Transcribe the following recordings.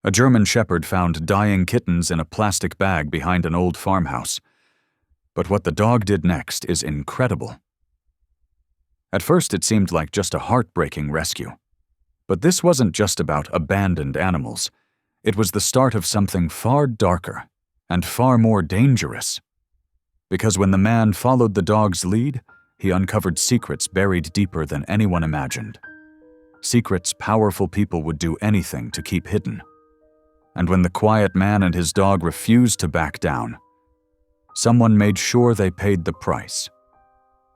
A German shepherd found dying kittens in a plastic bag behind an old farmhouse. But what the dog did next is incredible. At first it seemed like just a heartbreaking rescue. But this wasn't just about abandoned animals. It was the start of something far darker and far more dangerous. Because when the man followed the dog's lead, he uncovered secrets buried deeper than anyone imagined. Secrets powerful people would do anything to keep hidden. And when the quiet man and his dog refused to back down, someone made sure they paid the price.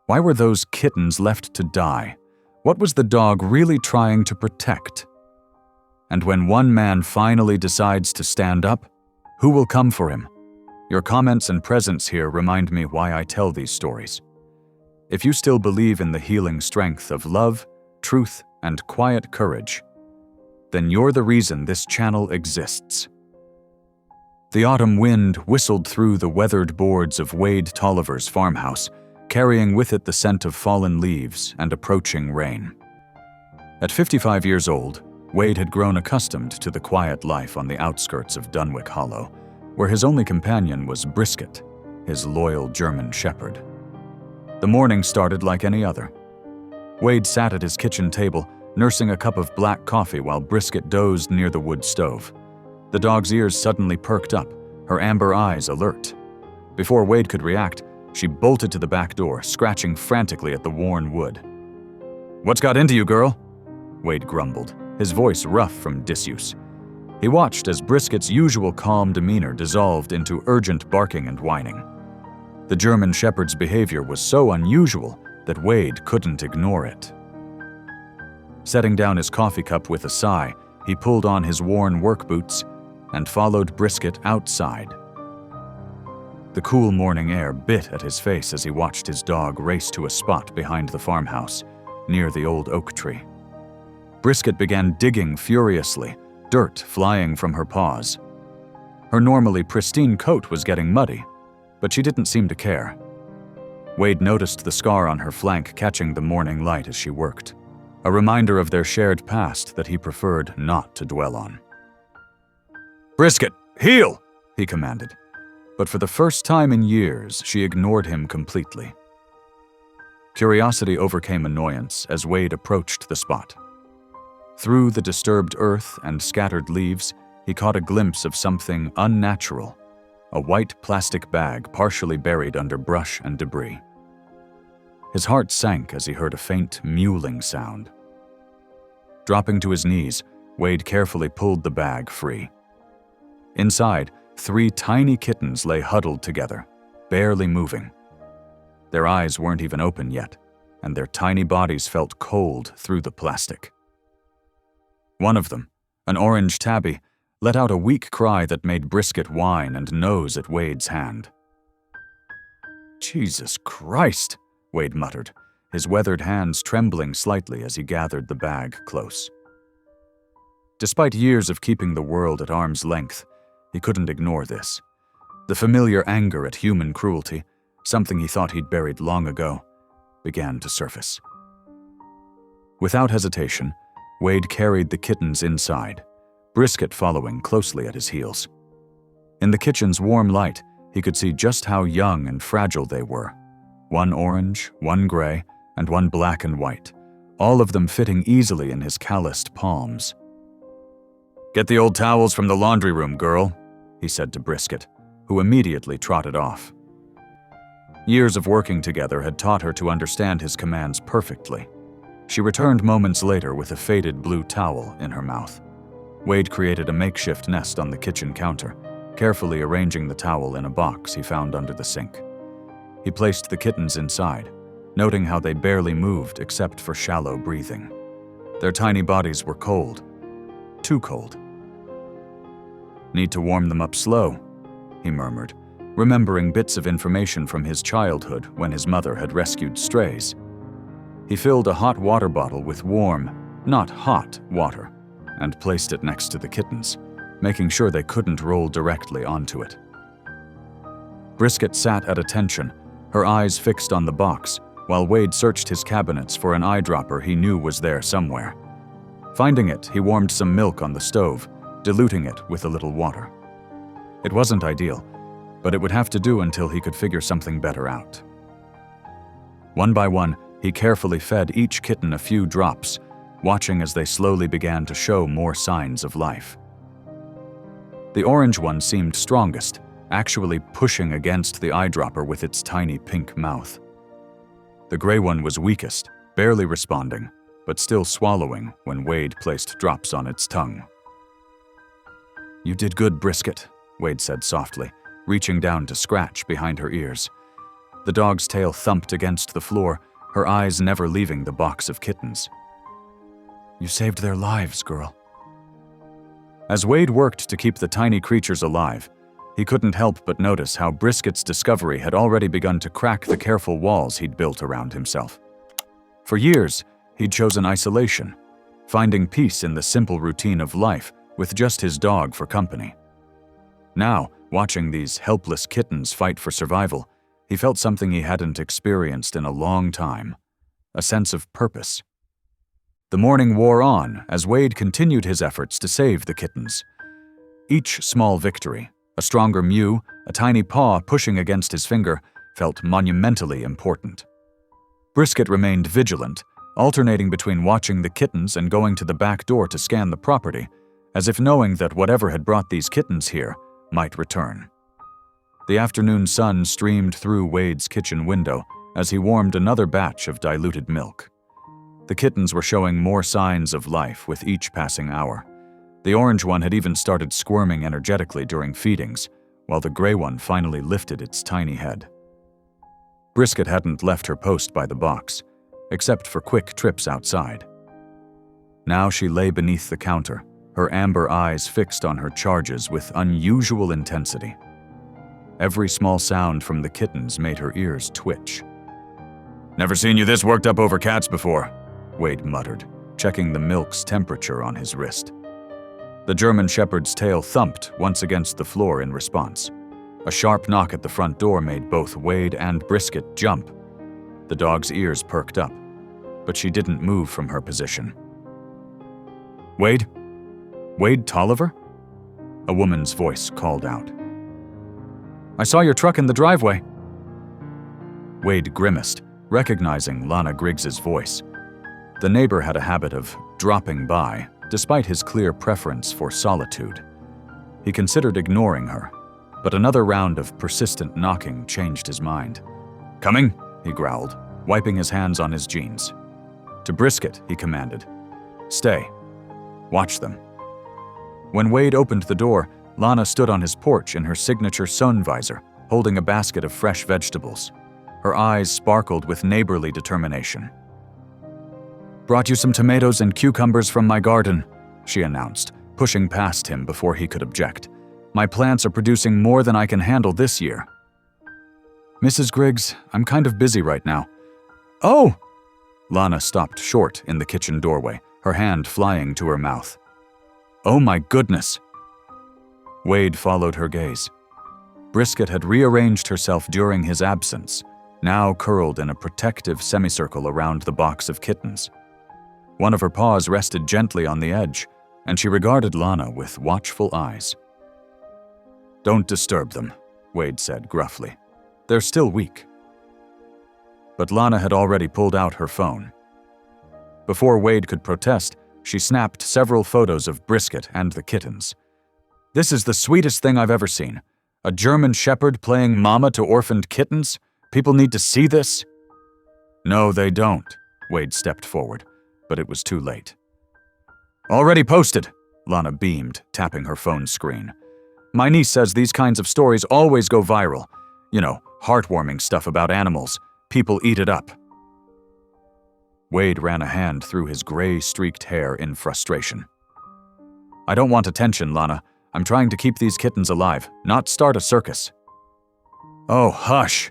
Why were those kittens left to die? What was the dog really trying to protect? And when one man finally decides to stand up, who will come for him? Your comments and presence here remind me why I tell these stories. If you still believe in the healing strength of love, truth, and quiet courage, then you're the reason this channel exists. The autumn wind whistled through the weathered boards of Wade Tolliver's farmhouse, carrying with it the scent of fallen leaves and approaching rain. At 55 years old, Wade had grown accustomed to the quiet life on the outskirts of Dunwich Hollow, where his only companion was Brisket, his loyal German shepherd. The morning started like any other. Wade sat at his kitchen table, nursing a cup of black coffee while Brisket dozed near the wood stove. The dog's ears suddenly perked up, her amber eyes alert. Before Wade could react, she bolted to the back door, scratching frantically at the worn wood. "What's got into you, girl?" Wade grumbled, his voice rough from disuse. He watched as Brisket's usual calm demeanor dissolved into urgent barking and whining. The German shepherd's behavior was so unusual that Wade couldn't ignore it. Setting down his coffee cup with a sigh, he pulled on his worn work boots and followed Brisket outside. The cool morning air bit at his face as he watched his dog race to a spot behind the farmhouse, near the old oak tree. Brisket began digging furiously, dirt flying from her paws. Her normally pristine coat was getting muddy, but she didn't seem to care. Wade noticed the scar on her flank catching the morning light as she worked, a reminder of their shared past that he preferred not to dwell on. "Brisket, heel!" he commanded. But for the first time in years, she ignored him completely. Curiosity overcame annoyance as Wade approached the spot. Through the disturbed earth and scattered leaves, he caught a glimpse of something unnatural, a white plastic bag partially buried under brush and debris. His heart sank as he heard a faint mewling sound. Dropping to his knees, Wade carefully pulled the bag free. Inside, 3 tiny kittens lay huddled together, barely moving. Their eyes weren't even open yet, and their tiny bodies felt cold through the plastic. One of them, an orange tabby, let out a weak cry that made Brisket whine and nose at Wade's hand. "Jesus Christ," Wade muttered, his weathered hands trembling slightly as he gathered the bag close. Despite years of keeping the world at arm's length, he couldn't ignore this. The familiar anger at human cruelty, something he thought he'd buried long ago, began to surface. Without hesitation, Wade carried the kittens inside, Brisket following closely at his heels. In the kitchen's warm light, he could see just how young and fragile they were. One orange, one gray, and one black and white, all of them fitting easily in his calloused palms. "Get the old towels from the laundry room, girl," he said to Brisket, who immediately trotted off. Years of working together had taught her to understand his commands perfectly. She returned moments later with a faded blue towel in her mouth. Wade created a makeshift nest on the kitchen counter, carefully arranging the towel in a box he found under the sink. He placed the kittens inside, noting how they barely moved except for shallow breathing. Their tiny bodies were cold, too cold. "Need to warm them up slow," he murmured, remembering bits of information from his childhood when his mother had rescued strays. He filled a hot water bottle with warm, not hot, water, and placed it next to the kittens, making sure they couldn't roll directly onto it. Brisket sat at attention, her eyes fixed on the box, while Wade searched his cabinets for an eyedropper he knew was there somewhere. Finding it, he warmed some milk on the stove, diluting it with a little water. It wasn't ideal, but it would have to do until he could figure something better out. One by one, he carefully fed each kitten a few drops, watching as they slowly began to show more signs of life. The orange one seemed strongest, actually pushing against the eyedropper with its tiny pink mouth. The gray one was weakest, barely responding, but still swallowing when Wade placed drops on its tongue. "You did good, Brisket," Wade said softly, reaching down to scratch behind her ears. The dog's tail thumped against the floor, her eyes never leaving the box of kittens. "You saved their lives, girl." As Wade worked to keep the tiny creatures alive, he couldn't help but notice how Brisket's discovery had already begun to crack the careful walls he'd built around himself. For years, he'd chosen isolation, finding peace in the simple routine of life with just his dog for company. Now, watching these helpless kittens fight for survival, he felt something he hadn't experienced in a long time, a sense of purpose. The morning wore on as Wade continued his efforts to save the kittens. Each small victory, a stronger mew, a tiny paw pushing against his finger, felt monumentally important. Brisket remained vigilant, alternating between watching the kittens and going to the back door to scan the property, as if knowing that whatever had brought these kittens here might return. The afternoon sun streamed through Wade's kitchen window as he warmed another batch of diluted milk. The kittens were showing more signs of life with each passing hour. The orange one had even started squirming energetically during feedings, while the gray one finally lifted its tiny head. Brisket hadn't left her post by the box, except for quick trips outside. Now she lay beneath the counter, her amber eyes fixed on her charges with unusual intensity. Every small sound from the kittens made her ears twitch. "Never seen you this worked up over cats before," Wade muttered, checking the milk's temperature on his wrist. The German Shepherd's tail thumped once against the floor in response. A sharp knock at the front door made both Wade and Brisket jump. The dog's ears perked up, but she didn't move from her position. "Wade? Wade Tolliver?" A woman's voice called out. "I saw your truck in the driveway." Wade grimaced, recognizing Lana Griggs's voice. The neighbor had a habit of dropping by, despite his clear preference for solitude. He considered ignoring her, but another round of persistent knocking changed his mind. "Coming?" he growled, wiping his hands on his jeans. To Brisket, he commanded, "Stay. Watch them." When Wade opened the door, Lana stood on his porch in her signature sun visor, holding a basket of fresh vegetables. Her eyes sparkled with neighborly determination. "Brought you some tomatoes and cucumbers from my garden," she announced, pushing past him before he could object. "My plants are producing more than I can handle this year." "Mrs. Griggs, I'm kind of busy right now." "Oh!" Lana stopped short in the kitchen doorway, her hand flying to her mouth. "Oh my goodness!" Wade followed her gaze. Brisket had rearranged herself during his absence, now curled in a protective semicircle around the box of kittens. One of her paws rested gently on the edge, and she regarded Lana with watchful eyes. "Don't disturb them," Wade said gruffly. "They're still weak." But Lana had already pulled out her phone. Before Wade could protest, she snapped several photos of Brisket and the kittens. "This is the sweetest thing I've ever seen. A German Shepherd playing mama to orphaned kittens? People need to see this." "No, they don't," Wade stepped forward, but it was too late. "Already posted," Lana beamed, tapping her phone screen. "My niece says these kinds of stories always go viral. You know, heartwarming stuff about animals. People eat it up." Wade ran a hand through his gray-streaked hair in frustration. "I don't want attention, Lana. I'm trying to keep these kittens alive, not start a circus." "Oh, hush!"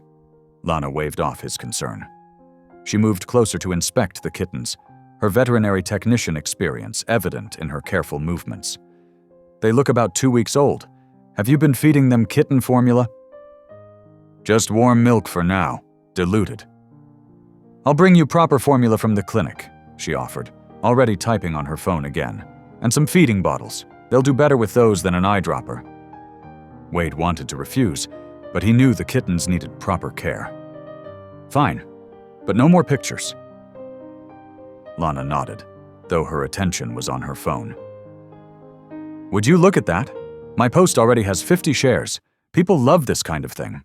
Lana waved off his concern. She moved closer to inspect the kittens, her veterinary technician experience evident in her careful movements. "They look about 2 weeks old. Have you been feeding them kitten formula?" "Just warm milk for now, diluted." "I'll bring you proper formula from the clinic," she offered, already typing on her phone again. "And some feeding bottles. They'll do better with those than an eyedropper. Wade wanted to refuse, but he knew the kittens needed proper care. Fine, but no more pictures. Lana nodded, though her attention was on her phone. Would you look at that? My post already has 50 shares. People love this kind of thing.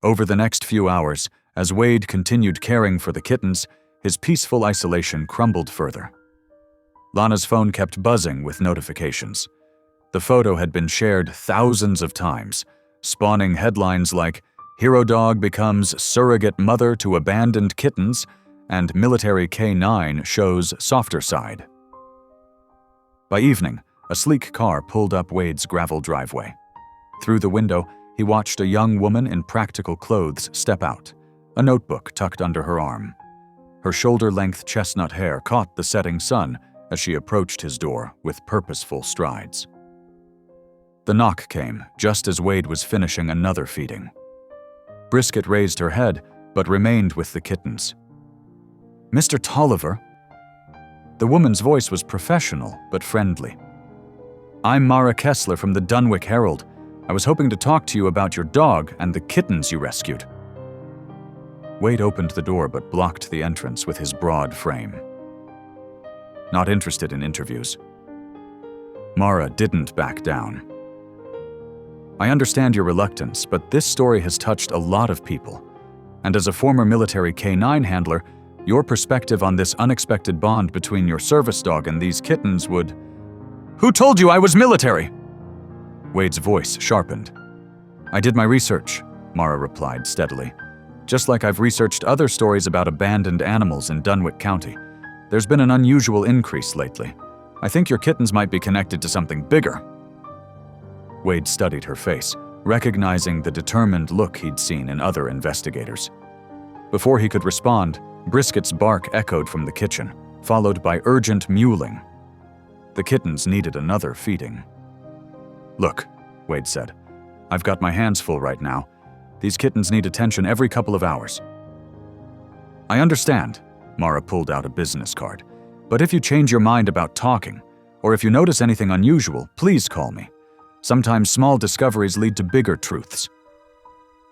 Over the next few hours, as Wade continued caring for the kittens, his peaceful isolation crumbled further. Lana's phone kept buzzing with notifications. The photo had been shared thousands of times, spawning headlines like "Hero Dog becomes surrogate mother to abandoned kittens" and "Military K9 shows softer side." By evening, a sleek car pulled up Wade's gravel driveway. Through the window, he watched a young woman in practical clothes step out, a notebook tucked under her arm. Her shoulder-length chestnut hair caught the setting sun as she approached his door with purposeful strides. The knock came just as Wade was finishing another feeding. Brisket raised her head, but remained with the kittens. "Mr. Tolliver?" The woman's voice was professional but friendly. "I'm Mara Kessler from the Dunwich Herald. I was hoping to talk to you about your dog and the kittens you rescued." Wade opened the door but blocked the entrance with his broad frame. "Not interested in interviews." Mara didn't back down. "I understand your reluctance, but this story has touched a lot of people. And as a former military K9 handler, your perspective on this unexpected bond between your service dog and these kittens would—" "Who told you I was military?" Wade's voice sharpened. "I did my research," Mara replied steadily. "Just like I've researched other stories about abandoned animals in Dunwich County. There's been an unusual increase lately. I think your kittens might be connected to something bigger." Wade studied her face, recognizing the determined look he'd seen in other investigators. Before he could respond, Brisket's bark echoed from the kitchen, followed by urgent mewling. The kittens needed another feeding. "Look," Wade said, "I've got my hands full right now. These kittens need attention every couple of hours." "I understand," Mara pulled out a business card. "But if you change your mind about talking, or if you notice anything unusual, please call me. Sometimes small discoveries lead to bigger truths."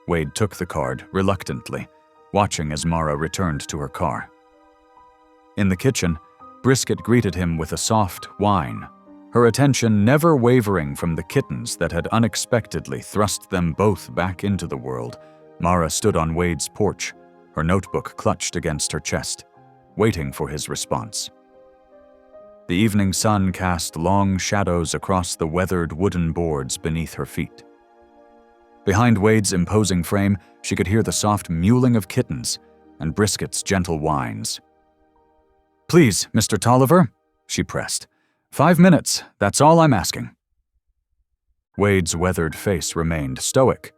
Wade took the card reluctantly, watching as Mara returned to her car. In the kitchen, Brisket greeted him with a soft whine, her attention never wavering from the kittens that had unexpectedly thrust them both back into the world. Mara stood on Wade's porch, her notebook clutched against her chest, waiting for his response. The evening sun cast long shadows across the weathered wooden boards beneath her feet. Behind Wade's imposing frame, she could hear the soft mewling of kittens and Brisket's gentle whines. "Please, Mr. Tolliver," she pressed. 5 minutes, that's all I'm asking." Wade's weathered face remained stoic,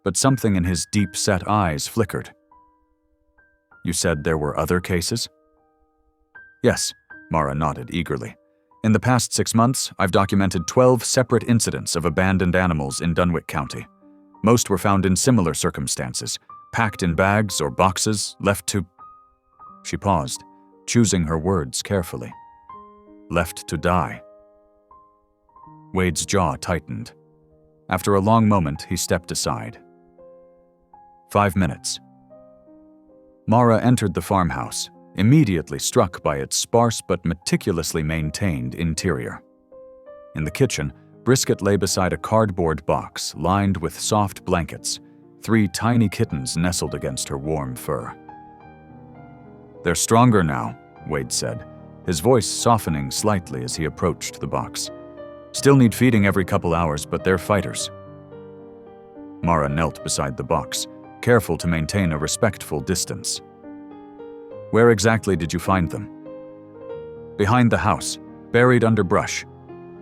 but something in his deep-set eyes flickered. "You said there were other cases?" "Yes," Mara nodded eagerly. "In the past 6 months, I've documented 12 separate incidents of abandoned animals in Dunwich County. Most were found in similar circumstances, packed in bags or boxes, left to—" She paused, choosing her words carefully. "Left to die." Wade's jaw tightened. After a long moment, he stepped aside. 5 minutes. Mara entered the farmhouse, immediately struck by its sparse but meticulously maintained interior. In the kitchen, Brisket lay beside a cardboard box lined with soft blankets, 3 tiny kittens nestled against her warm fur. "They're stronger now," Wade said, his voice softening slightly as he approached the box. "Still need feeding every couple hours, but they're fighters." Mara knelt beside the box, careful to maintain a respectful distance. "Where exactly did you find them?" "Behind the house, buried under brush.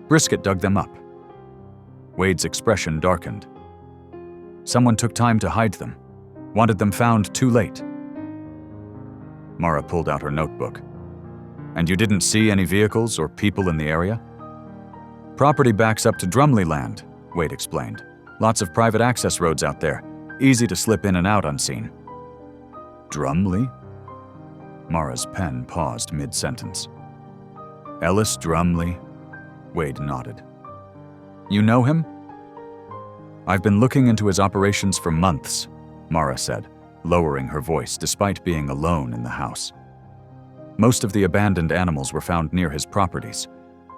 Brisket dug them up." Wade's expression darkened. "Someone took time to hide them. Wanted them found too late." Mara pulled out her notebook. "And you didn't see any vehicles or people in the area?" "Property backs up to Drumley land," Wade explained. "Lots of private access roads out there. Easy to slip in and out unseen." "Drumley?" Mara's pen paused mid-sentence. "Ellis Drumley? Wade nodded. You know him? I've been looking into his operations for months, Mara said, lowering her voice despite being alone in the house. Most of the abandoned animals were found near his properties,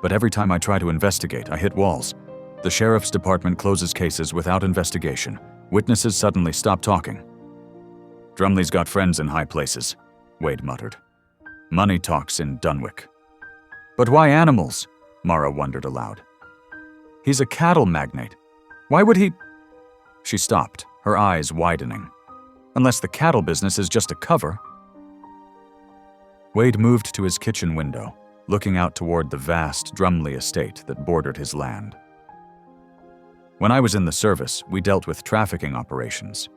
but every time I try to investigate, I hit walls. The sheriff's department closes cases without investigation. Witnesses suddenly stop talking. Drumley's got friends in high places, Wade muttered. Money talks in Dunwich. But why animals? Mara wondered aloud. He's a cattle magnate. Why would he? She stopped, her eyes widening. Unless the cattle business is just a cover. Wade moved to his kitchen window, looking out toward the vast Drumley estate that bordered his land. When I was in the service, we dealt with trafficking operations.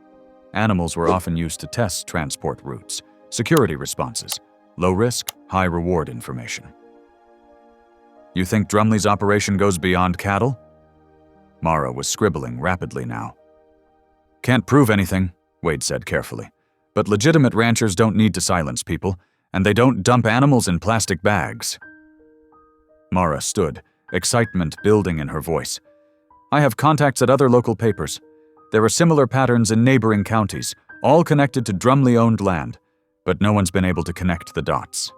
Animals were often used to test transport routes, security responses, low-risk, high-reward information. You think Drumley's operation goes beyond cattle? Mara was scribbling rapidly now. Can't prove anything, Wade said carefully, but legitimate ranchers don't need to silence people, and they don't dump animals in plastic bags. Mara stood, excitement building in her voice. I have contacts at other local papers. There are similar patterns in neighboring counties, all connected to Drumley-owned land, but no one's been able to connect the dots.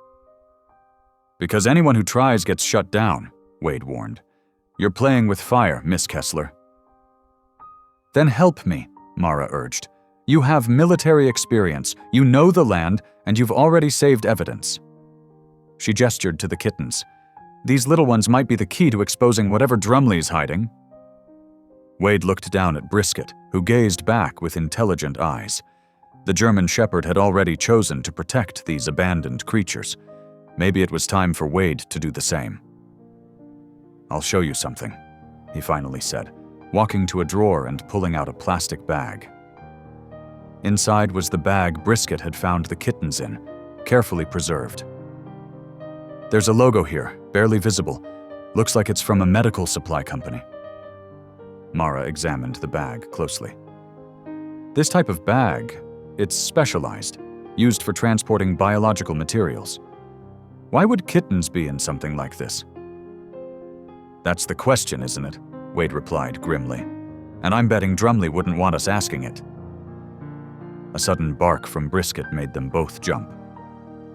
Because anyone who tries gets shut down, Wade warned. You're playing with fire, Miss Kessler. Then help me, Mara urged. You have military experience, you know the land, and you've already saved evidence. She gestured to the kittens. These little ones might be the key to exposing whatever Drumley's hiding. Wade looked down at Brisket, who gazed back with intelligent eyes. The German shepherd had already chosen to protect these abandoned creatures. Maybe it was time for Wade to do the same. I'll show you something, he finally said, walking to a drawer and pulling out a plastic bag. Inside was the bag Brisket had found the kittens in, carefully preserved. There's a logo here, barely visible. Looks like it's from a medical supply company. Mara examined the bag closely. This type of bag, it's specialized, used for transporting biological materials. Why would kittens be in something like this? That's the question, isn't it? Wade replied grimly. And I'm betting Drumley wouldn't want us asking it. A sudden bark from Brisket made them both jump.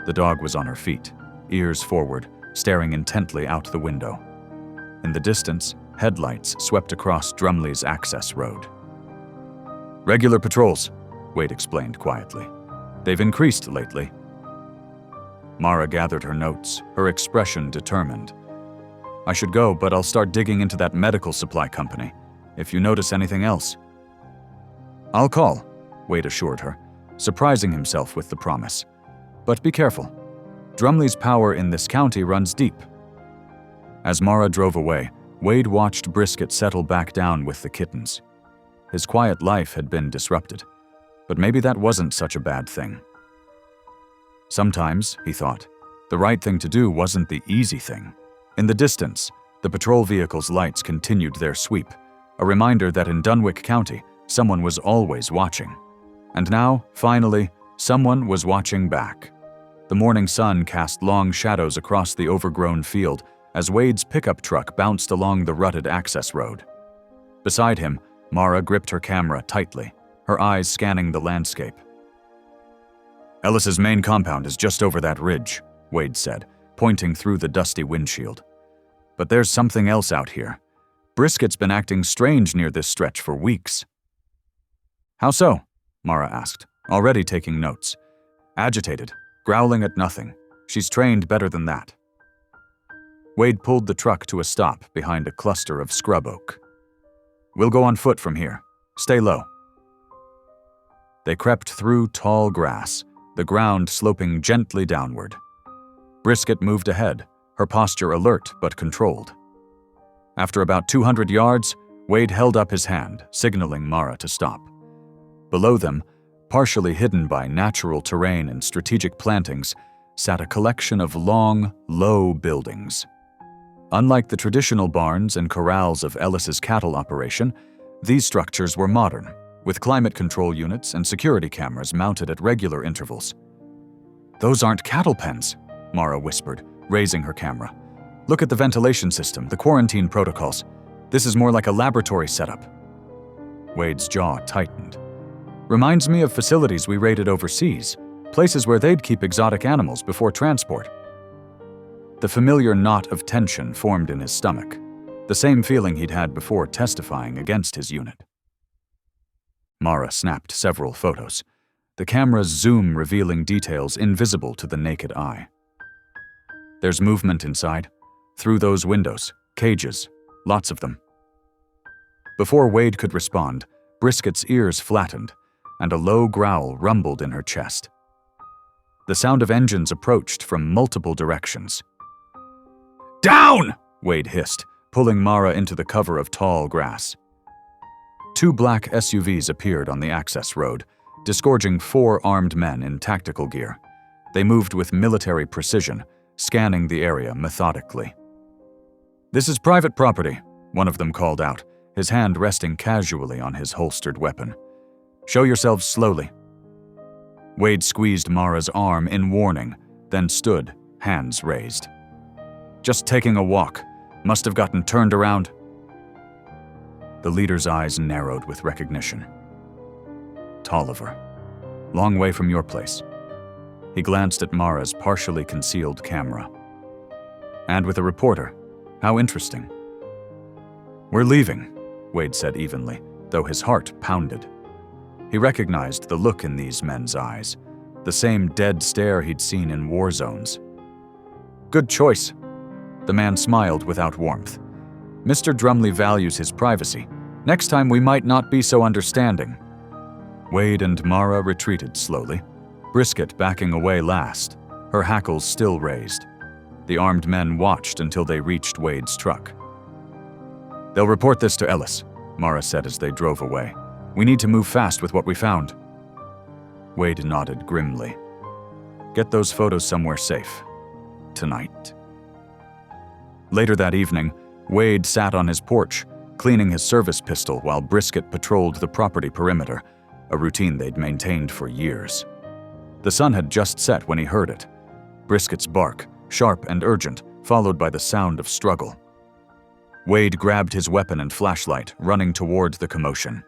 The dog was on her feet, ears forward, staring intently out the window. In the distance, headlights swept across Drumley's access road. Regular patrols, Wade explained quietly. They've increased lately. Mara gathered her notes, her expression determined. I should go, but I'll start digging into that medical supply company, if you notice anything else. I'll call, Wade assured her, surprising himself with the promise. But be careful. Drumley's power in this county runs deep. As Mara drove away, Wade watched Brisket settle back down with the kittens. His quiet life had been disrupted, but maybe that wasn't such a bad thing. Sometimes, he thought, the right thing to do wasn't the easy thing. In the distance, the patrol vehicle's lights continued their sweep, a reminder that in Dunwich County, someone was always watching. And now, finally, someone was watching back. The morning sun cast long shadows across the overgrown field as Wade's pickup truck bounced along the rutted access road. Beside him, Mara gripped her camera tightly, her eyes scanning the landscape. Ellis's main compound is just over that ridge, Wade said, pointing through the dusty windshield. But there's something else out here. Brisket's been acting strange near this stretch for weeks. How so? Mara asked, already taking notes. Agitated, growling at nothing. She's trained better than that. Wade pulled the truck to a stop behind a cluster of scrub oak. We'll go on foot from here. Stay low. They crept through tall grass, the ground sloping gently downward. Brisket moved ahead, her posture alert but controlled. After about 200 yards, Wade held up his hand, signaling Mara to stop. Below them, partially hidden by natural terrain and strategic plantings, sat a collection of long, low buildings. Unlike the traditional barns and corrals of Ellis's cattle operation, these structures were modern, with climate control units and security cameras mounted at regular intervals. Those aren't cattle pens, Mara whispered, raising her camera. Look at the ventilation system, the quarantine protocols. This is more like a laboratory setup. Wade's jaw tightened. Reminds me of facilities we raided overseas, places where they'd keep exotic animals before transport. The familiar knot of tension formed in his stomach, the same feeling he'd had before testifying against his unit. Mara snapped several photos, the camera's zoom revealing details invisible to the naked eye. There's movement inside, through those windows, cages, lots of them. Before Wade could respond, Brisket's ears flattened, and a low growl rumbled in her chest. The sound of engines approached from multiple directions. "Down!" Wade hissed, pulling Mara into the cover of tall grass. 2 black SUVs appeared on the access road, disgorging 4 armed men in tactical gear. They moved with military precision, scanning the area methodically. "This is private property," one of them called out, his hand resting casually on his holstered weapon. "Show yourselves slowly." Wade squeezed Mara's arm in warning, then stood, hands raised. "Just taking a walk. Must have gotten turned around." The leader's eyes narrowed with recognition. "Tolliver. Long way from your place." He glanced at Mara's partially concealed camera. "And with a reporter. How interesting." "We're leaving," Wade said evenly, though his heart pounded. He recognized the look in these men's eyes, the same dead stare he'd seen in war zones. "Good choice." The man smiled without warmth. "Mr. Drumley values his privacy. Next time we might not be so understanding." Wade and Mara retreated slowly, Brisket backing away last, her hackles still raised. The armed men watched until they reached Wade's truck. "They'll report this to Ellis," Mara said as they drove away. "We need to move fast with what we found." Wade nodded grimly. "Get those photos somewhere safe. Tonight." Later that evening, Wade sat on his porch, cleaning his service pistol while Brisket patrolled the property perimeter, a routine they'd maintained for years. The sun had just set when he heard it. Brisket's bark, sharp and urgent, followed by the sound of struggle. Wade grabbed his weapon and flashlight, running toward the commotion.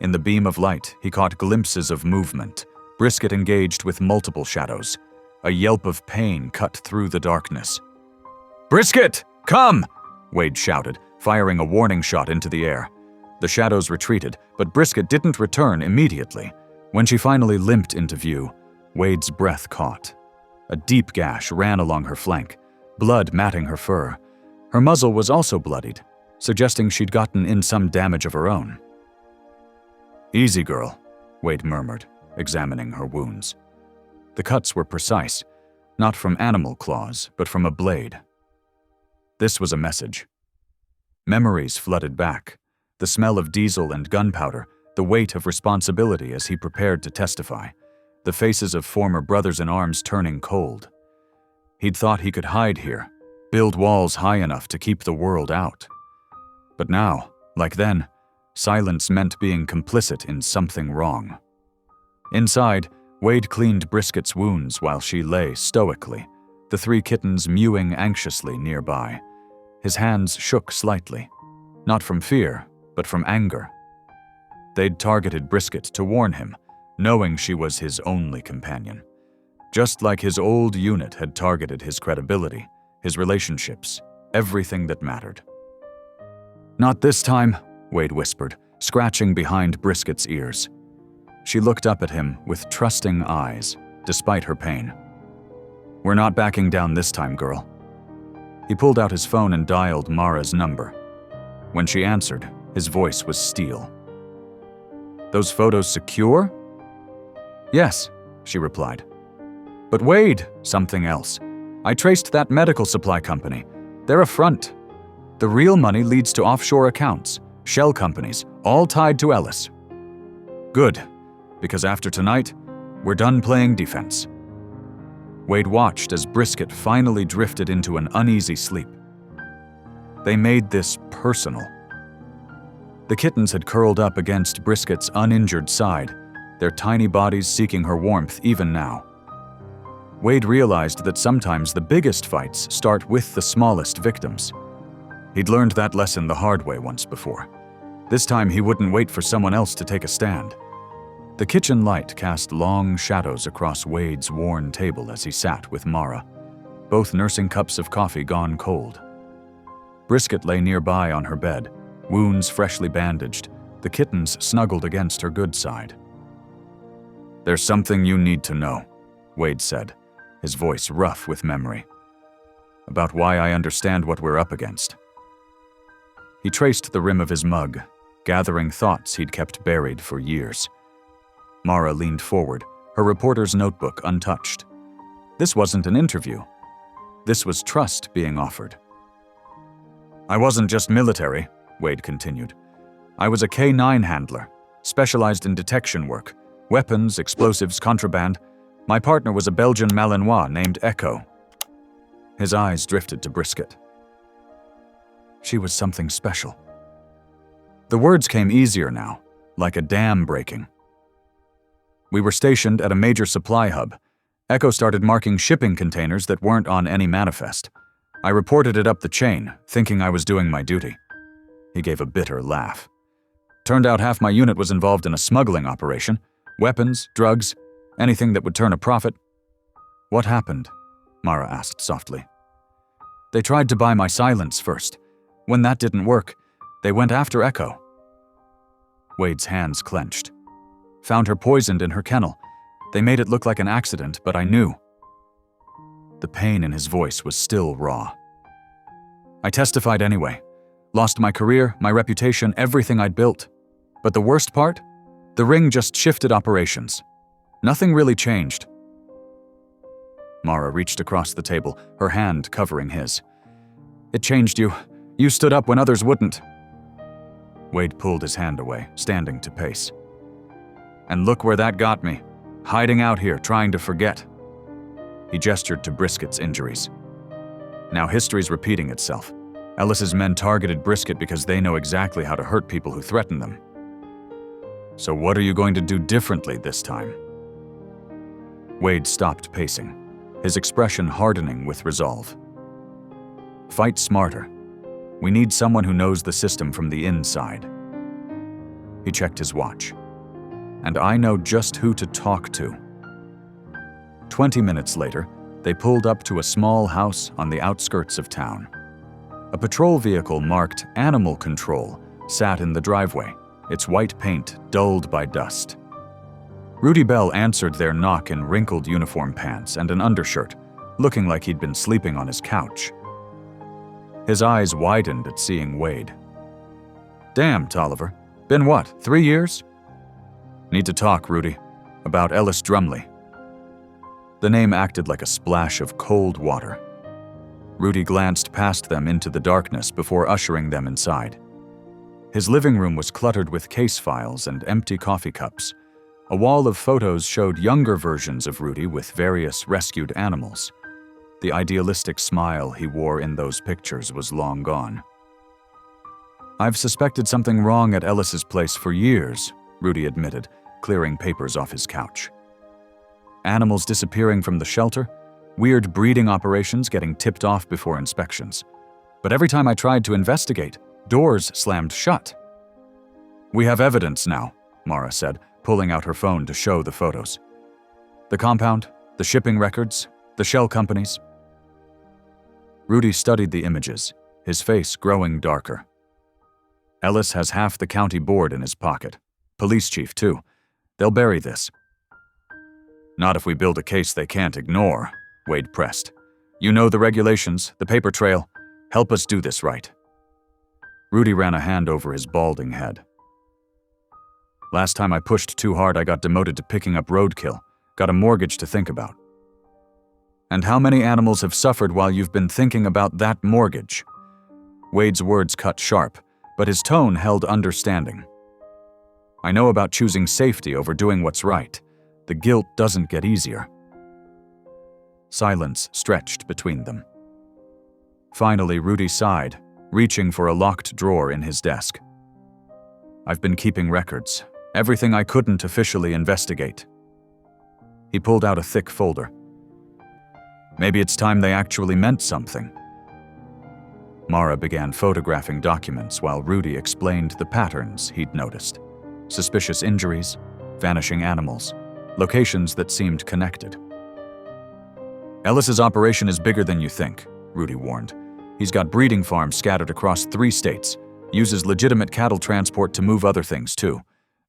In the beam of light, he caught glimpses of movement. Brisket engaged with multiple shadows. A yelp of pain cut through the darkness. "Brisket, come!" Wade shouted, firing a warning shot into the air. The shadows retreated, but Brisket didn't return immediately. When she finally limped into view, Wade's breath caught. A deep gash ran along her flank, blood matting her fur. Her muzzle was also bloodied, suggesting she'd gotten in some damage of her own. "Easy, girl," Wade murmured, examining her wounds. The cuts were precise, not from animal claws, but from a blade. This was a message. Memories flooded back, the smell of diesel and gunpowder, the weight of responsibility as he prepared to testify, the faces of former brothers-in-arms turning cold. He'd thought he could hide here, build walls high enough to keep the world out. But now, like then, silence meant being complicit in something wrong. Inside, Wade cleaned Brisket's wounds while she lay stoically, the 3 kittens mewing anxiously nearby. His hands shook slightly, not from fear, but from anger. They'd targeted Brisket to warn him, knowing she was his only companion. Just like his old unit had targeted his credibility, his relationships, everything that mattered. "Not this time," Wade whispered, scratching behind Brisket's ears. She looked up at him with trusting eyes, despite her pain. "We're not backing down this time, girl." He pulled out his phone and dialed Mara's number. When she answered, his voice was steel. "Those photos secure?" "Yes," she replied. "But Wade, something else. I traced that medical supply company. They're a front. The real money leads to offshore accounts, shell companies, all tied to Ellis." "Good, because after tonight, we're done playing defense." Wade watched as Brisket finally drifted into an uneasy sleep. They made this personal. The kittens had curled up against Brisket's uninjured side, their tiny bodies seeking her warmth even now. Wade realized that sometimes the biggest fights start with the smallest victims. He'd learned that lesson the hard way once before. This time he wouldn't wait for someone else to take a stand. The kitchen light cast long shadows across Wade's worn table as he sat with Mara, both nursing cups of coffee gone cold. Brisket lay nearby on her bed, wounds freshly bandaged, the kittens snuggled against her good side. "There's something you need to know," Wade said, his voice rough with memory. "About why I understand what we're up against." He traced the rim of his mug, gathering thoughts he'd kept buried for years. Mara leaned forward, her reporter's notebook untouched. This wasn't an interview. This was trust being offered. "I wasn't just military," Wade continued. "I was a K-9 handler, specialized in detection work, weapons, explosives, contraband. My partner was a Belgian Malinois named Echo." His eyes drifted to Brisket. She was something special. The words came easier now, like a dam breaking. "We were stationed at a major supply hub. Echo started marking shipping containers that weren't on any manifest. I reported it up the chain, thinking I was doing my duty." He gave a bitter laugh. "Turned out half my unit was involved in a smuggling operation. Weapons, drugs, anything that would turn a profit." "What happened?" Mara asked softly. "They tried to buy my silence first. When that didn't work, they went after Echo." Wade's hands clenched. "Found her poisoned in her kennel. They made it look like an accident, but I knew." The pain in his voice was still raw. "I testified anyway. Lost my career, my reputation, everything I'd built. But the worst part? The ring just shifted operations. Nothing really changed." Mara reached across the table, her hand covering his. "It changed you. You stood up when others wouldn't." Wade pulled his hand away, standing to pace. "And look where that got me. Hiding out here, trying to forget." He gestured to Brisket's injuries. "Now history's repeating itself. Ellis's men targeted Brisket because they know exactly how to hurt people who threaten them. So what are you going to do differently this time?" Wade stopped pacing, his expression hardening with resolve. "Fight smarter. We need someone who knows the system from the inside." He checked his watch. "And I know just who to talk to." 20 minutes later, they pulled up to a small house on the outskirts of town. A patrol vehicle marked Animal Control sat in the driveway, its white paint dulled by dust. Rudy Bell answered their knock in wrinkled uniform pants and an undershirt, looking like he'd been sleeping on his couch. His eyes widened at seeing Wade. "Damn, Tolliver. Been what, 3 years?" "Need to talk, Rudy. About Ellis Drumley." The name acted like a splash of cold water. Rudy glanced past them into the darkness before ushering them inside. His living room was cluttered with case files and empty coffee cups. A wall of photos showed younger versions of Rudy with various rescued animals. The idealistic smile he wore in those pictures was long gone. "I've suspected something wrong at Ellis's place for years," Rudy admitted, clearing papers off his couch. "Animals disappearing from the shelter, weird breeding operations getting tipped off before inspections. But every time I tried to investigate, doors slammed shut." "We have evidence now," Mara said, pulling out her phone to show the photos. "The compound, the shipping records, the shell companies." Rudy studied the images, his face growing darker. "Ellis has half the county board in his pocket. Police chief, too. They'll bury this." "Not if we build a case they can't ignore," Wade pressed. "You know the regulations, the paper trail. Help us do this right." Rudy ran a hand over his balding head. "Last time I pushed too hard, I got demoted to picking up roadkill. Got a mortgage to think about." "And how many animals have suffered while you've been thinking about that mortgage?" Wade's words cut sharp, but his tone held understanding. "I know about choosing safety over doing what's right. The guilt doesn't get easier." Silence stretched between them. Finally, Rudy sighed, reaching for a locked drawer in his desk. "I've been keeping records, everything I couldn't officially investigate." He pulled out a thick folder. Maybe it's time they actually meant something. Mara began photographing documents while Rudy explained the patterns he'd noticed. Suspicious injuries, vanishing animals, locations that seemed connected. Ellis's operation is bigger than you think, Rudy warned. He's got breeding farms scattered across 3 states, uses legitimate cattle transport to move other things too.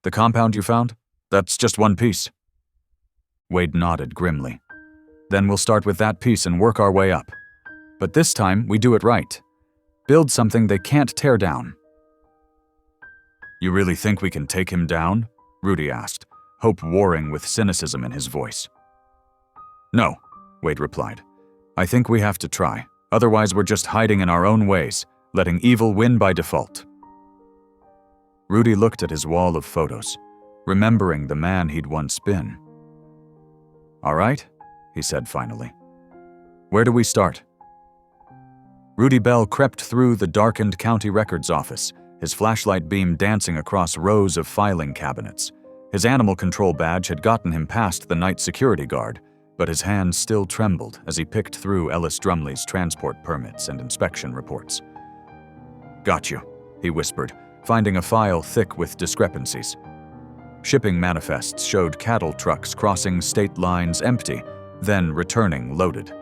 The compound you found? That's just one piece. Wade nodded grimly. Then we'll start with that piece and work our way up. But this time, we do it right. Build something they can't tear down. You really think we can take him down? Rudy asked, hope warring with cynicism in his voice. No, Wade replied. I think we have to try. Otherwise, we're just hiding in our own ways, letting evil win by default. Rudy looked at his wall of photos, remembering the man he'd once been. All right, he said finally. Where do we start? Rudy Bell crept through the darkened county records office, his flashlight beam dancing across rows of filing cabinets. His animal control badge had gotten him past the night security guard, but his hands still trembled as he picked through Ellis Drumley's transport permits and inspection reports. Got you, he whispered, finding a file thick with discrepancies. Shipping manifests showed cattle trucks crossing state lines empty, then returning loaded.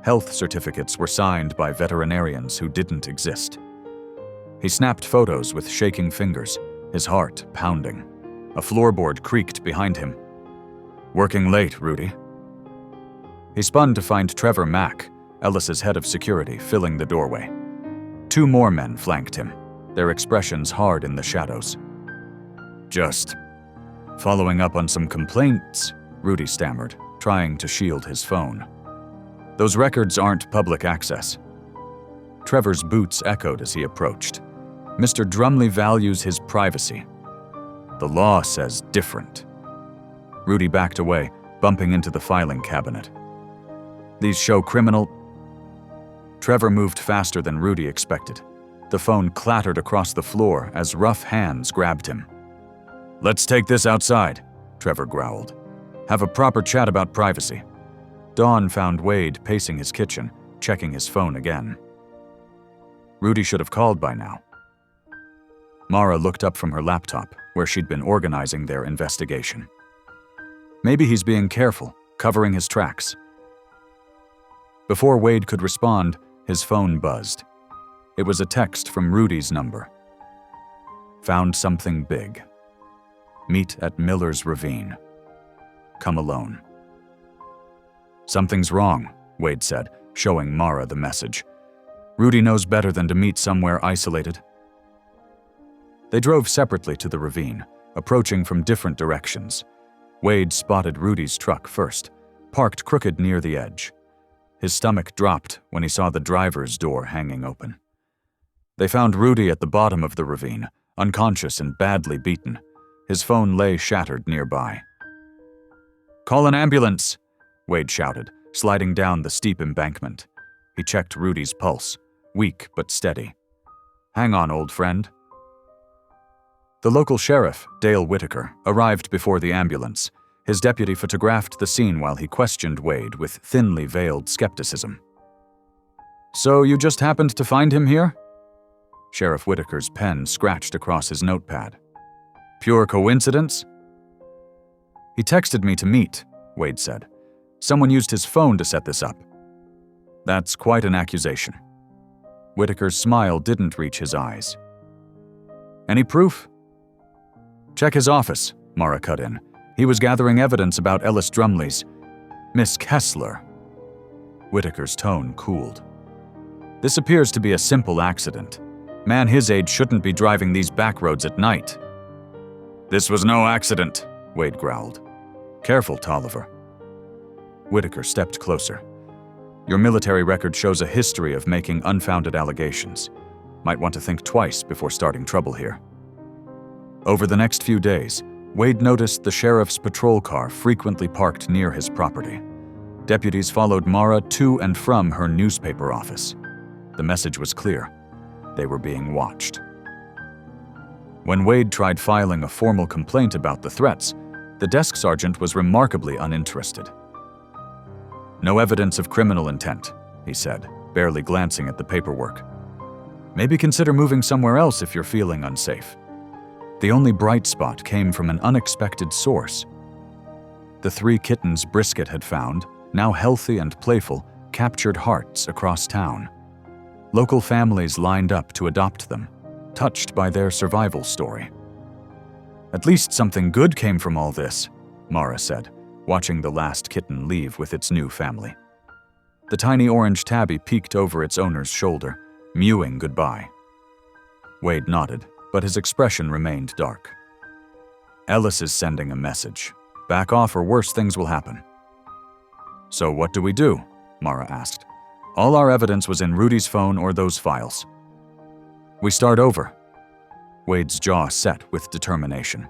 Health certificates were signed by veterinarians who didn't exist. He snapped photos with shaking fingers, his heart pounding. A floorboard creaked behind him. Working late, Rudy. He spun to find Trevor Mack, Ellis's head of security, filling the doorway. 2 more men flanked him, their expressions hard in the shadows. Just following up on some complaints, Rudy stammered, trying to shield his phone. Those records aren't public access. Trevor's boots echoed as he approached. Mr. Drumley values his privacy. The law says different. Rudy backed away, bumping into the filing cabinet. These show criminal... Trevor moved faster than Rudy expected. The phone clattered across the floor as rough hands grabbed him. Let's take this outside, Trevor growled. Have a proper chat about privacy. Dawn found Wade pacing his kitchen, checking his phone again. Rudy should have called by now. Mara looked up from her laptop, where she'd been organizing their investigation. Maybe he's being careful, covering his tracks. Before Wade could respond, his phone buzzed. It was a text from Rudy's number. Found something big. Meet at Miller's Ravine. Come alone. Something's wrong, Wade said, showing Mara the message. Rudy knows better than to meet somewhere isolated. They drove separately to the ravine, approaching from different directions. Wade spotted Rudy's truck first, parked crooked near the edge. His stomach dropped when he saw the driver's door hanging open. They found Rudy at the bottom of the ravine, unconscious and badly beaten. His phone lay shattered nearby. Call an ambulance, Wade shouted, sliding down the steep embankment. He checked Rudy's pulse, weak but steady. Hang on, old friend. The local sheriff, Dale Whitaker, arrived before the ambulance. His deputy photographed the scene while he questioned Wade with thinly veiled skepticism. So you just happened to find him here? Sheriff Whitaker's pen scratched across his notepad. Pure coincidence? He texted me to meet, Wade said. Someone used his phone to set this up. That's quite an accusation. Whitaker's smile didn't reach his eyes. Any proof? Check his office, Mara cut in. He was gathering evidence about Ellis Drumley's Miss Kessler. Whitaker's tone cooled. This appears to be a simple accident. Man his age shouldn't be driving these back roads at night. This was no accident, Wade growled. Careful, Tolliver. Whitaker stepped closer. Your military record shows a history of making unfounded allegations. Might want to think twice before starting trouble here. Over the next few days, Wade noticed the sheriff's patrol car frequently parked near his property. Deputies followed Mara to and from her newspaper office. The message was clear. They were being watched. When Wade tried filing a formal complaint about the threats, the desk sergeant was remarkably uninterested. No evidence of criminal intent, he said, barely glancing at the paperwork. Maybe consider moving somewhere else if you're feeling unsafe. The only bright spot came from an unexpected source. The 3 kittens Brisket had found, now healthy and playful, captured hearts across town. Local families lined up to adopt them, touched by their survival story. At least something good came from all this, Mara said, watching the last kitten leave with its new family. The tiny orange tabby peeked over its owner's shoulder, mewing goodbye. Wade nodded, but his expression remained dark. Ellis is sending a message. Back off or worse things will happen. So what do we do? Mara asked. All our evidence was in Rudy's phone or those files. We start over. Wade's jaw set with determination.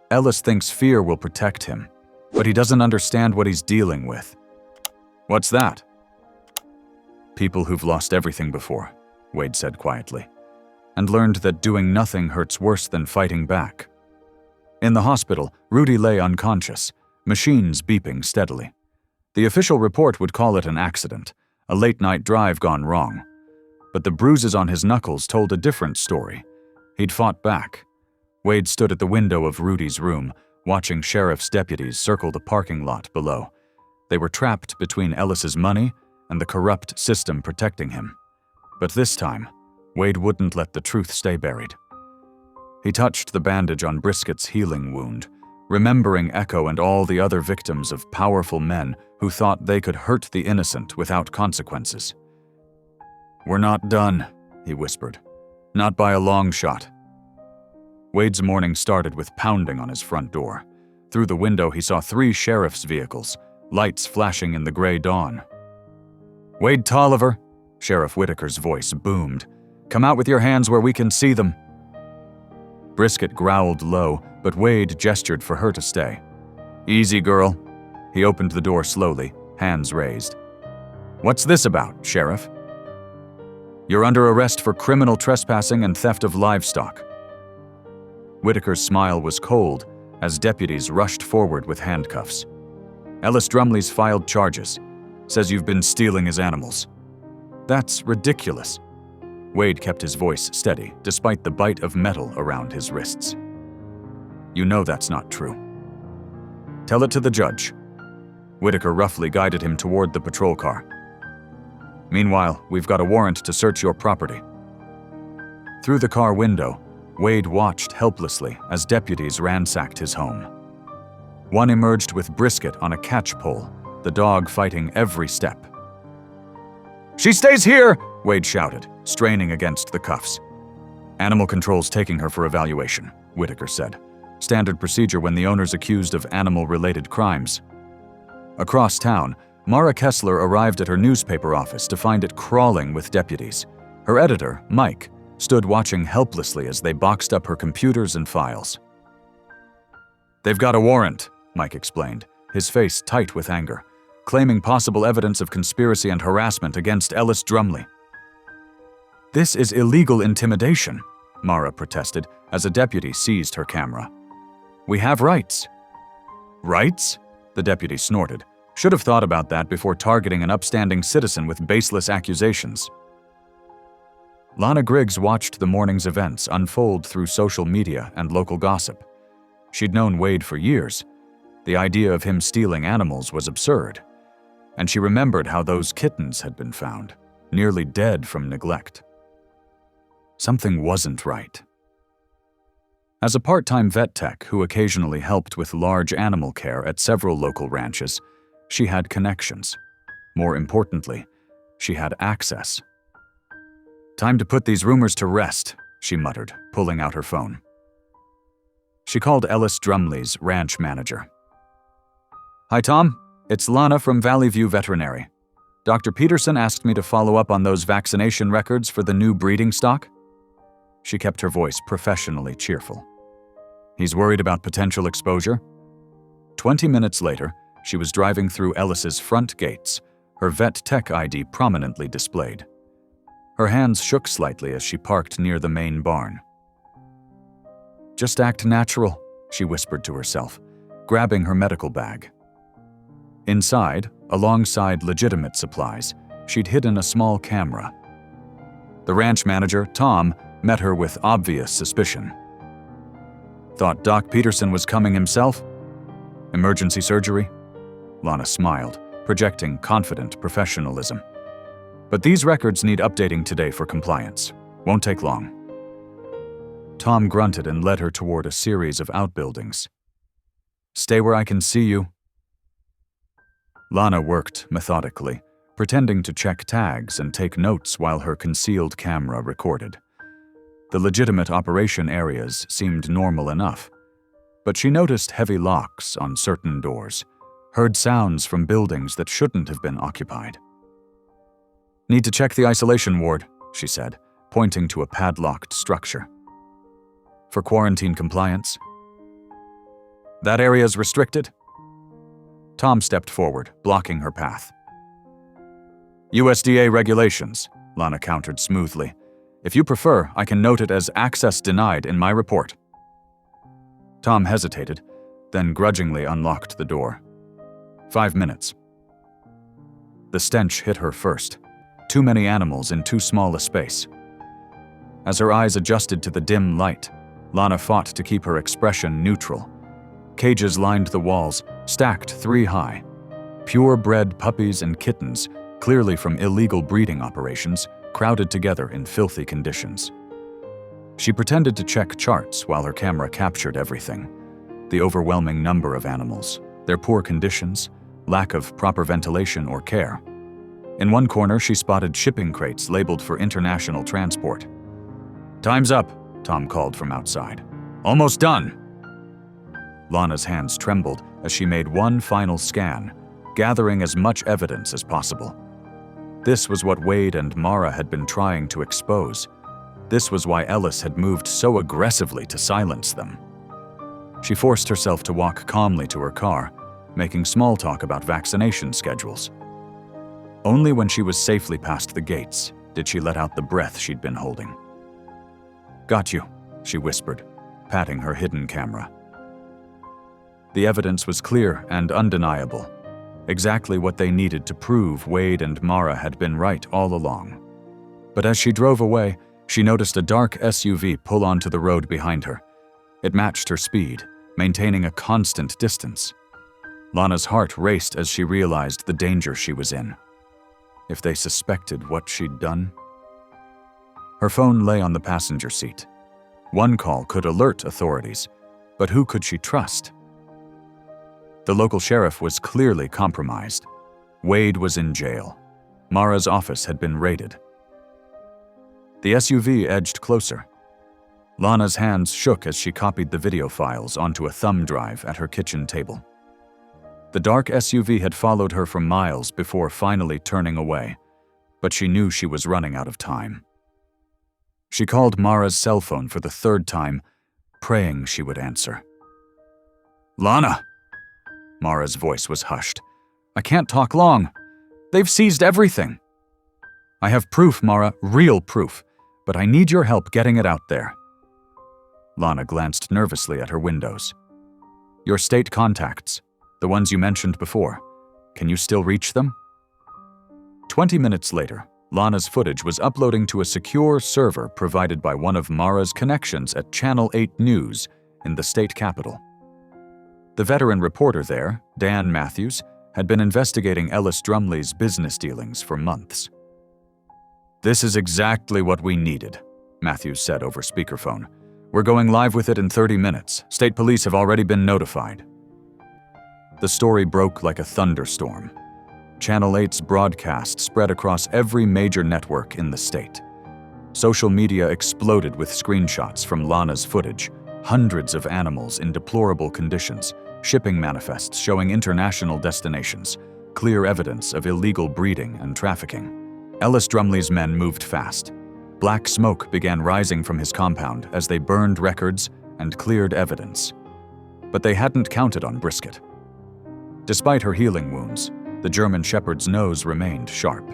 Ellis thinks fear will protect him, but he doesn't understand what he's dealing with. What's that? People who've lost everything before, Wade said quietly, and learned that doing nothing hurts worse than fighting back. In the hospital, Rudy lay unconscious, machines beeping steadily. The official report would call it an accident, a late-night drive gone wrong. But the bruises on his knuckles told a different story. He'd fought back. Wade stood at the window of Rudy's room, watching sheriff's deputies circle the parking lot below. They were trapped between Ellis's money and the corrupt system protecting him. But this time, Wade wouldn't let the truth stay buried. He touched the bandage on Brisket's healing wound, remembering Echo and all the other victims of powerful men who thought they could hurt the innocent without consequences. "We're not done," he whispered. "Not by a long shot." Wade's morning started with pounding on his front door. Through the window, he saw 3 sheriff's vehicles, lights flashing in the gray dawn. "Wade Tolliver," Sheriff Whitaker's voice boomed. "Come out with your hands where we can see them." Brisket growled low, but Wade gestured for her to stay. "Easy, girl." He opened the door slowly, hands raised. "What's this about, Sheriff?" "You're under arrest for criminal trespassing and theft of livestock." Whitaker's smile was cold as deputies rushed forward with handcuffs. "Ellis Drumley's filed charges. Says you've been stealing his animals." "That's ridiculous." Wade kept his voice steady, despite the bite of metal around his wrists. "You know that's not true." "Tell it to the judge." Whitaker roughly guided him toward the patrol car. "Meanwhile, we've got a warrant to search your property." Through the car window, Wade watched helplessly as deputies ransacked his home. One emerged with Brisket on a catch pole, the dog fighting every step. "She stays here!" Wade shouted, straining against the cuffs. "Animal control's taking her for evaluation," Whitaker said. "Standard procedure when the owner's accused of animal-related crimes." Across town, Mara Kessler arrived at her newspaper office to find it crawling with deputies. Her editor, Mike, stood watching helplessly as they boxed up her computers and files. "They've got a warrant," Mike explained, his face tight with anger, claiming possible evidence of conspiracy and harassment against Ellis Drumley. "This is illegal intimidation," Mara protested as a deputy seized her camera. "We have rights." "Rights?" The deputy snorted. "Should have thought about that before targeting an upstanding citizen with baseless accusations." Lana Griggs watched the morning's events unfold through social media and local gossip. She'd known Wade for years. The idea of him stealing animals was absurd. And she remembered how those kittens had been found, nearly dead from neglect. Something wasn't right. As a part-time vet tech who occasionally helped with large animal care at several local ranches, she had connections. More importantly, she had access. "Time to put these rumors to rest," she muttered, pulling out her phone. She called Ellis Drumley's ranch manager. "Hi, Tom. It's Lana from Valley View Veterinary. Dr. Peterson asked me to follow up on those vaccination records for the new breeding stock." She kept her voice professionally cheerful. "He's worried about potential exposure?" 20 minutes later, she was driving through Ellis's front gates, her vet tech ID prominently displayed. Her hands shook slightly as she parked near the main barn. "Just act natural," she whispered to herself, grabbing her medical bag. Inside, alongside legitimate supplies, she'd hidden a small camera. The ranch manager, Tom, met her with obvious suspicion. "Thought Doc Peterson was coming himself? Emergency surgery?" Lana smiled, projecting confident professionalism. "But these records need updating today for compliance. Won't take long." Tom grunted and led her toward a series of outbuildings. "Stay where I can see you." Lana worked methodically, pretending to check tags and take notes while her concealed camera recorded. The legitimate operation areas seemed normal enough, but she noticed heavy locks on certain doors, heard sounds from buildings that shouldn't have been occupied. "Need to check the isolation ward," she said, pointing to a padlocked structure. "For quarantine compliance." "That area's restricted?" Tom stepped forward, blocking her path. "USDA regulations," Lana countered smoothly. "If you prefer, I can note it as access denied in my report." Tom hesitated, then grudgingly unlocked the door. 5 minutes. The stench hit her first. Too many animals in too small a space. As her eyes adjusted to the dim light, Lana fought to keep her expression neutral. Cages lined the walls, stacked 3 high. Purebred puppies and kittens, clearly from illegal breeding operations, crowded together in filthy conditions. She pretended to check charts while her camera captured everything. The overwhelming number of animals, their poor conditions, lack of proper ventilation or care. In one corner, she spotted shipping crates labeled for international transport. "Time's up," Tom called from outside. "Almost done." Lana's hands trembled as she made one final scan, gathering as much evidence as possible. This was what Wade and Mara had been trying to expose. This was why Ellis had moved so aggressively to silence them. She forced herself to walk calmly to her car, making small talk about vaccination schedules. Only when she was safely past the gates did she let out the breath she'd been holding. "Got you," she whispered, patting her hidden camera. The evidence was clear and undeniable, exactly what they needed to prove Wade and Mara had been right all along. But as she drove away, she noticed a dark SUV pull onto the road behind her. It matched her speed, maintaining a constant distance. Lana's heart raced as she realized the danger she was in. If they suspected what she'd done? Her phone lay on the passenger seat. One call could alert authorities, but who could she trust? The local sheriff was clearly compromised. Wade was in jail. Mara's office had been raided. The SUV edged closer. Lana's hands shook as she copied the video files onto a thumb drive at her kitchen table. The dark SUV had followed her for miles before finally turning away, but she knew she was running out of time. She called Mara's cell phone for the 3rd time, praying she would answer. "Lana!" Mara's voice was hushed. "I can't talk long. They've seized everything." "I have proof, Mara, real proof, but I need your help getting it out there." Lana glanced nervously at her windows. "Your state contacts, the ones you mentioned before, can you still reach them?" 20 minutes later, Lana's footage was uploading to a secure server provided by one of Mara's connections at Channel 8 News in the state capital. The veteran reporter there, Dan Matthews, had been investigating Ellis Drumley's business dealings for months. "This is exactly what we needed," Matthews said over speakerphone. "We're going live with it in 30 minutes. State police have already been notified." The story broke like a thunderstorm. Channel 8's broadcast spread across every major network in the state. Social media exploded with screenshots from Lana's footage, hundreds of animals in deplorable conditions, shipping manifests showing international destinations, clear evidence of illegal breeding and trafficking. Ellis Drumley's men moved fast. Black smoke began rising from his compound as they burned records and cleared evidence. But they hadn't counted on Brisket. Despite her healing wounds, the German Shepherd's nose remained sharp.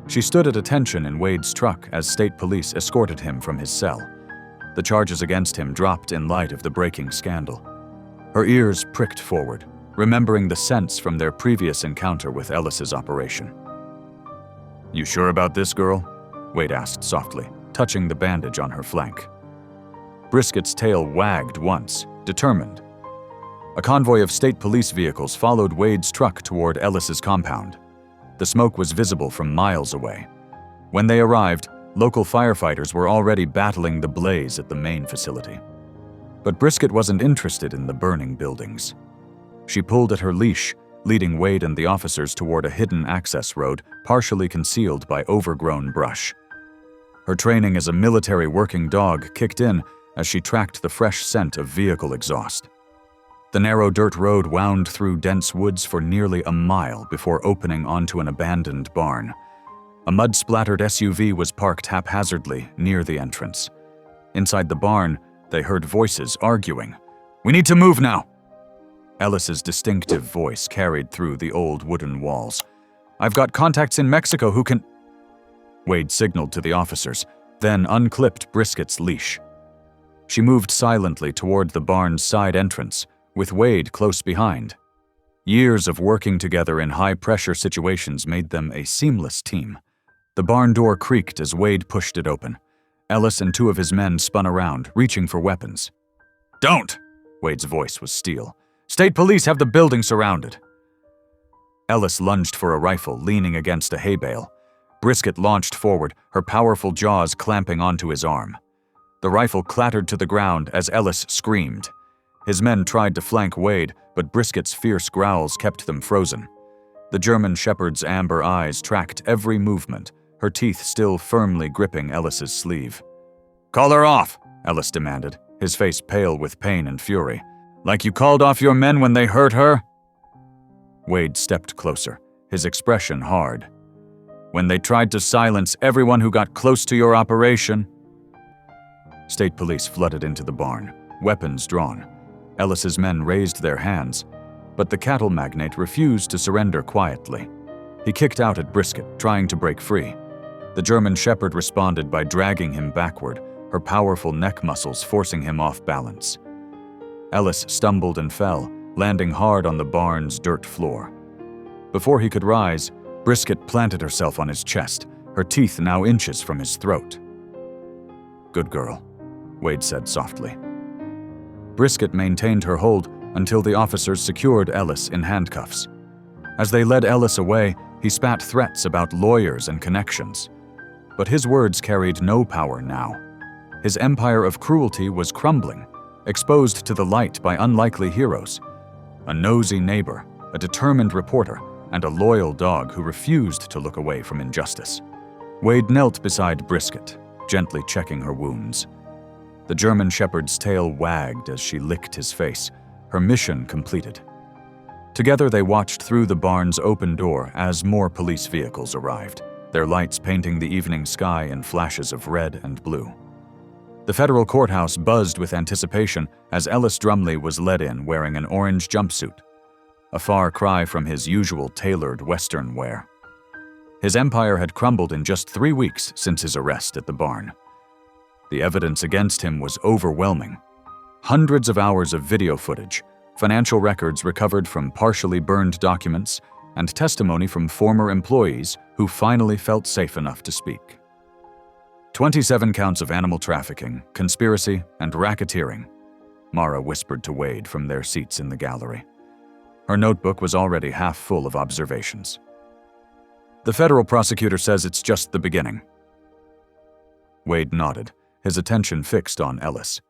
She stood at attention in Wade's truck as state police escorted him from his cell. The charges against him dropped in light of the breaking scandal. Her ears pricked forward. remembering the scents from their previous encounter with Ellis's operation. "You sure about this, girl?" Wade asked softly, touching the bandage on her flank. Brisket's tail wagged once, determined. A convoy of state police vehicles followed Wade's truck toward Ellis's compound. The smoke was visible from miles away. When they arrived, local firefighters were already battling the blaze at the main facility. But Brisket wasn't interested in the burning buildings. She pulled at her leash, leading Wade and the officers toward a hidden access road partially concealed by overgrown brush. Her training as a military working dog kicked in as she tracked the fresh scent of vehicle exhaust. The narrow dirt road wound through dense woods for nearly a mile before opening onto an abandoned barn. A mud-splattered SUV was parked haphazardly near the entrance. Inside the barn, they heard voices arguing. "We need to move now!" Ellis's distinctive voice carried through the old wooden walls. "I've got contacts in Mexico who can—" Wade signaled to the officers, then unclipped Brisket's leash. She moved silently toward the barn's side entrance, with Wade close behind. Years of working together in high-pressure situations made them a seamless team. The barn door creaked as Wade pushed it open. Ellis and two of his men spun around, reaching for weapons. "Don't!" Wade's voice was steel. "State police have the building surrounded." Ellis lunged for a rifle, leaning against a hay bale. Brisket launched forward, her powerful jaws clamping onto his arm. The rifle clattered to the ground as Ellis screamed. His men tried to flank Wade, but Brisket's fierce growls kept them frozen. The German shepherd's amber eyes tracked every movement, her teeth still firmly gripping Ellis's sleeve. "Call her off," Ellis demanded, his face pale with pain and fury. "Like you called off your men when they hurt her?" Wade stepped closer, his expression hard. "When they tried to silence everyone who got close to your operation." State police flooded into the barn, weapons drawn. Ellis's men raised their hands, but the cattle magnate refused to surrender quietly. He kicked out at Brisket, trying to break free. The German shepherd responded by dragging him backward, her powerful neck muscles forcing him off balance. Ellis stumbled and fell, landing hard on the barn's dirt floor. Before he could rise, Brisket planted herself on his chest, her teeth now inches from his throat. "Good girl," Wade said softly. Brisket maintained her hold until the officers secured Ellis in handcuffs. As they led Ellis away, he spat threats about lawyers and connections. But his words carried no power now. His empire of cruelty was crumbling, exposed to the light by unlikely heroes. A nosy neighbor, a determined reporter, and a loyal dog who refused to look away from injustice. Wade knelt beside Brisket, gently checking her wounds. The German shepherd's tail wagged as she licked his face, her mission completed. Together they watched through the barn's open door as more police vehicles arrived, their lights painting the evening sky in flashes of red and blue. The federal courthouse buzzed with anticipation as Ellis Drumley was led in wearing an orange jumpsuit, a far cry from his usual tailored Western wear. His empire had crumbled in just 3 weeks since his arrest at the barn. The evidence against him was overwhelming. Hundreds of hours of video footage, financial records recovered from partially burned documents, and testimony from former employees who finally felt safe enough to speak. 27 counts of animal trafficking, conspiracy, and racketeering, Mara whispered to Wade from their seats in the gallery. Her notebook was already half full of observations. "The federal prosecutor says it's just the beginning." Wade nodded, his attention fixed on Ellis.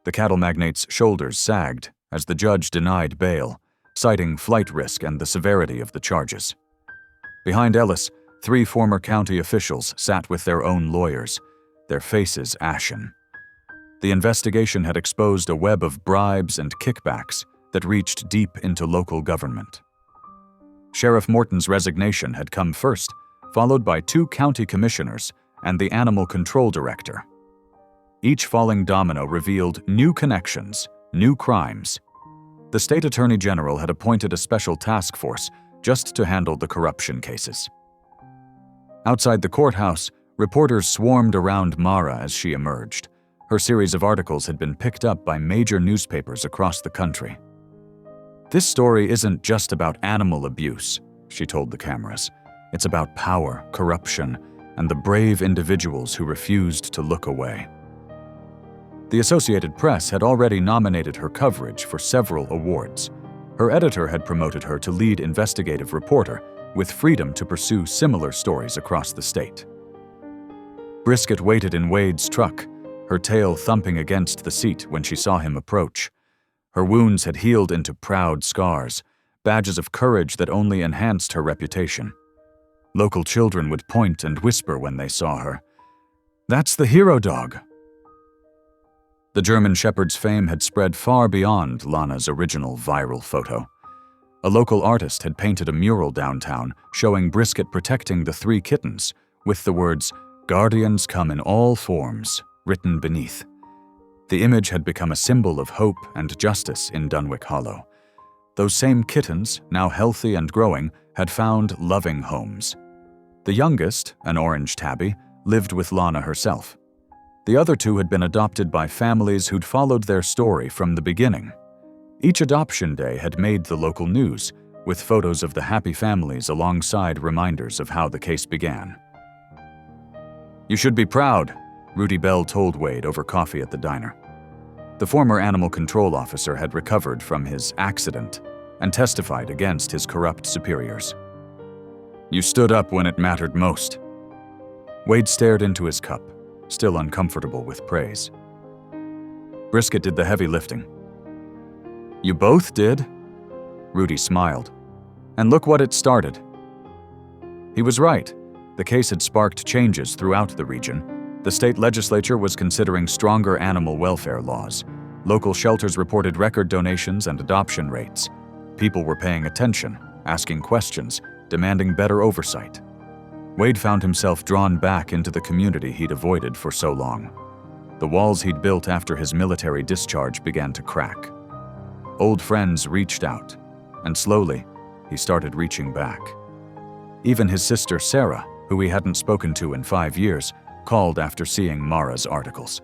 The cattle magnate's shoulders sagged as the judge denied bail, citing flight risk and the severity of the charges. Behind Ellis, 3 former county officials sat with their own lawyers, their faces ashen. The investigation had exposed a web of bribes and kickbacks that reached deep into local government. Sheriff Morton's resignation had come first, followed by 2 county commissioners and the animal control director. Each falling domino revealed new connections, new crimes. The state attorney general had appointed a special task force just to handle the corruption cases. Outside the courthouse, reporters swarmed around Mara as she emerged. Her series of articles had been picked up by major newspapers across the country. "This story isn't just about animal abuse," she told the cameras. "It's about power, corruption, and the brave individuals who refused to look away." The Associated Press had already nominated her coverage for several awards. Her editor had promoted her to lead investigative reporter, with freedom to pursue similar stories across the state. Brisket waited in Wade's truck, her tail thumping against the seat when she saw him approach. Her wounds had healed into proud scars, badges of courage that only enhanced her reputation. Local children would point and whisper when they saw her. "That's the hero dog." The German Shepherd's fame had spread far beyond Lana's original viral photo. A local artist had painted a mural downtown showing Brisket protecting the 3 kittens, with the words, "Guardians come in all forms," written beneath. The image had become a symbol of hope and justice in Dunwich Hollow. Those same kittens, now healthy and growing, had found loving homes. The youngest, an orange tabby, lived with Lana herself. The other 2 had been adopted by families who'd followed their story from the beginning. Each adoption day had made the local news, with photos of the happy families alongside reminders of how the case began. "You should be proud," Rudy Bell told Wade over coffee at the diner. The former animal control officer had recovered from his accident and testified against his corrupt superiors. "You stood up when it mattered most." Wade stared into his cup, still uncomfortable with praise. Brisket did the heavy lifting. "You both did?" Rudy smiled. "And look what it started." He was right. The case had sparked changes throughout the region. The state legislature was considering stronger animal welfare laws. Local shelters reported record donations and adoption rates. People were paying attention, asking questions, demanding better oversight. Wade found himself drawn back into the community he'd avoided for so long. The walls he'd built after his military discharge began to crack. Old friends reached out, and slowly, he started reaching back. Even his sister Sarah, who he hadn't spoken to in 5 years, called after seeing Mara's articles.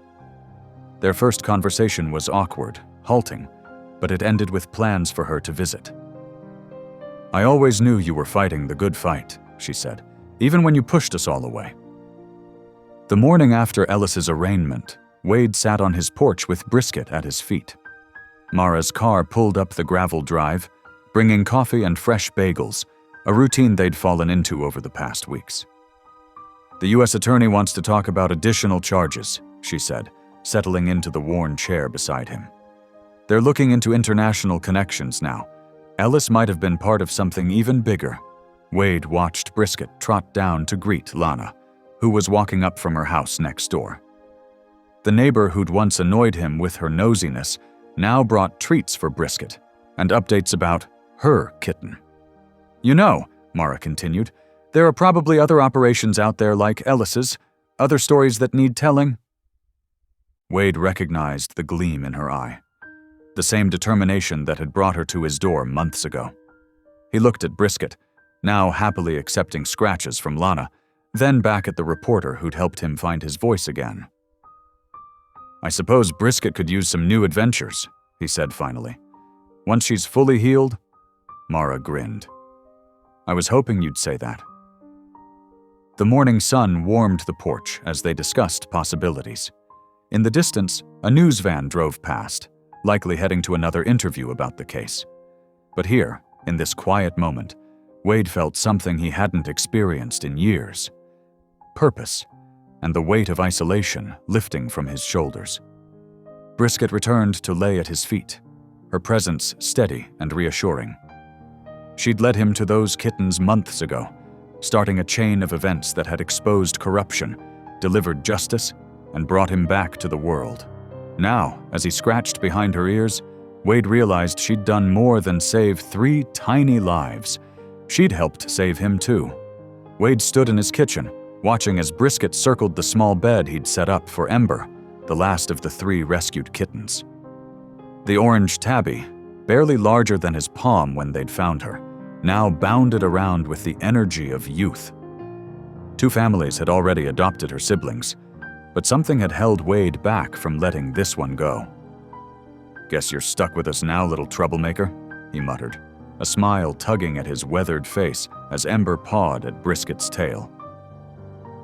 Their first conversation was awkward, halting, but it ended with plans for her to visit. "I always knew you were fighting the good fight," she said, "even when you pushed us all away." The morning after Ellis's arraignment, Wade sat on his porch with Brisket at his feet. Mara's car pulled up the gravel drive, bringing coffee and fresh bagels, a routine they'd fallen into over the past weeks. "The U.S. Attorney wants to talk about additional charges," she said, settling into the worn chair beside him. "They're looking into international connections now. Ellis might have been part of something even bigger." Wade watched Brisket trot down to greet Lana, who was walking up from her house next door. The neighbor who'd once annoyed him with her nosiness now brought treats for Brisket and updates about her kitten. "You know," Mara continued, "there are probably other operations out there like Ellis's, other stories that need telling." Wade recognized the gleam in her eye, the same determination that had brought her to his door months ago. He looked at Brisket, now happily accepting scratches from Lana, then back at the reporter who'd helped him find his voice again. "I suppose Brisket could use some new adventures," he said finally. "Once she's fully healed?" Mara grinned. "I was hoping you'd say that." The morning sun warmed the porch as they discussed possibilities. In the distance, a news van drove past, likely heading to another interview about the case. But here, in this quiet moment, Wade felt something he hadn't experienced in years. Purpose, and the weight of isolation lifting from his shoulders. Brisket returned to lay at his feet, her presence steady and reassuring. She'd led him to those kittens months ago, starting a chain of events that had exposed corruption, delivered justice, and brought him back to the world. Now, as he scratched behind her ears, Wade realized she'd done more than save 3 tiny lives. She'd helped save him too. Wade stood in his kitchen, watching as Brisket circled the small bed he'd set up for Ember, the last of the 3 rescued kittens. The orange tabby, barely larger than his palm when they'd found her, now bounded around with the energy of youth. 2 families had already adopted her siblings, but something had held Wade back from letting this one go. "Guess you're stuck with us now, little troublemaker," he muttered, a smile tugging at his weathered face as Ember pawed at Brisket's tail.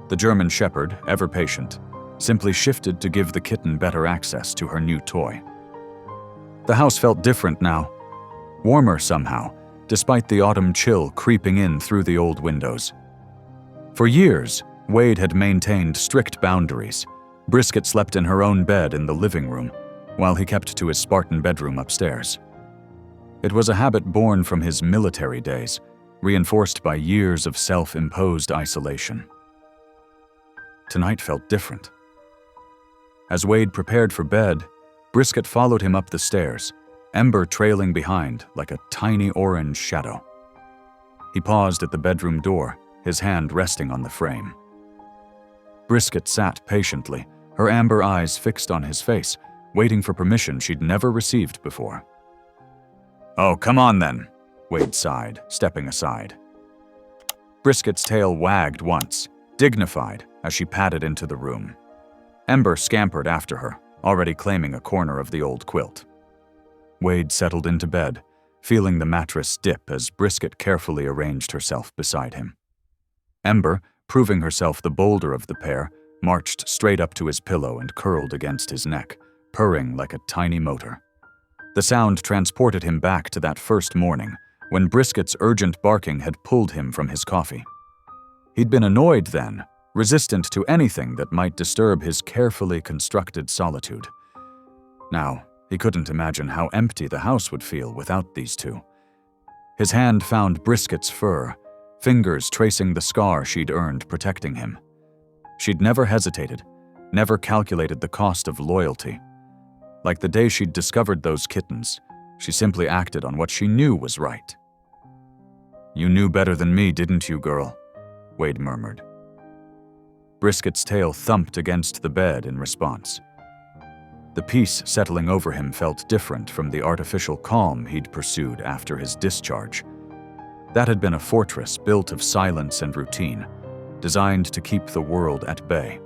The German Shepherd, ever patient, simply shifted to give the kitten better access to her new toy. The house felt different now, warmer somehow, despite the autumn chill creeping in through the old windows. For years, Wade had maintained strict boundaries. Brisket slept in her own bed in the living room, while he kept to his Spartan bedroom upstairs. It was a habit born from his military days, reinforced by years of self-imposed isolation. Tonight felt different. As Wade prepared for bed, Brisket followed him up the stairs, Ember trailing behind like a tiny orange shadow. He paused at the bedroom door, his hand resting on the frame. Brisket sat patiently, her amber eyes fixed on his face, waiting for permission she'd never received before. "Oh, come on then," Wade sighed, stepping aside. Brisket's tail wagged once, dignified, as she padded into the room. Ember scampered after her, already claiming a corner of the old quilt. Wade settled into bed, feeling the mattress dip as Brisket carefully arranged herself beside him. Ember, proving herself the bolder of the pair, marched straight up to his pillow and curled against his neck, purring like a tiny motor. The sound transported him back to that first morning, when Brisket's urgent barking had pulled him from his coffee. He'd been annoyed then, resistant to anything that might disturb his carefully constructed solitude. Now, he couldn't imagine how empty the house would feel without these two. His hand found Brisket's fur, fingers tracing the scar she'd earned protecting him. She'd never hesitated, never calculated the cost of loyalty. Like the day she'd discovered those kittens, she simply acted on what she knew was right. "You knew better than me, didn't you, girl?" Wade murmured. Brisket's tail thumped against the bed in response. The peace settling over him felt different from the artificial calm he'd pursued after his discharge. That had been a fortress built of silence and routine, designed to keep the world at bay.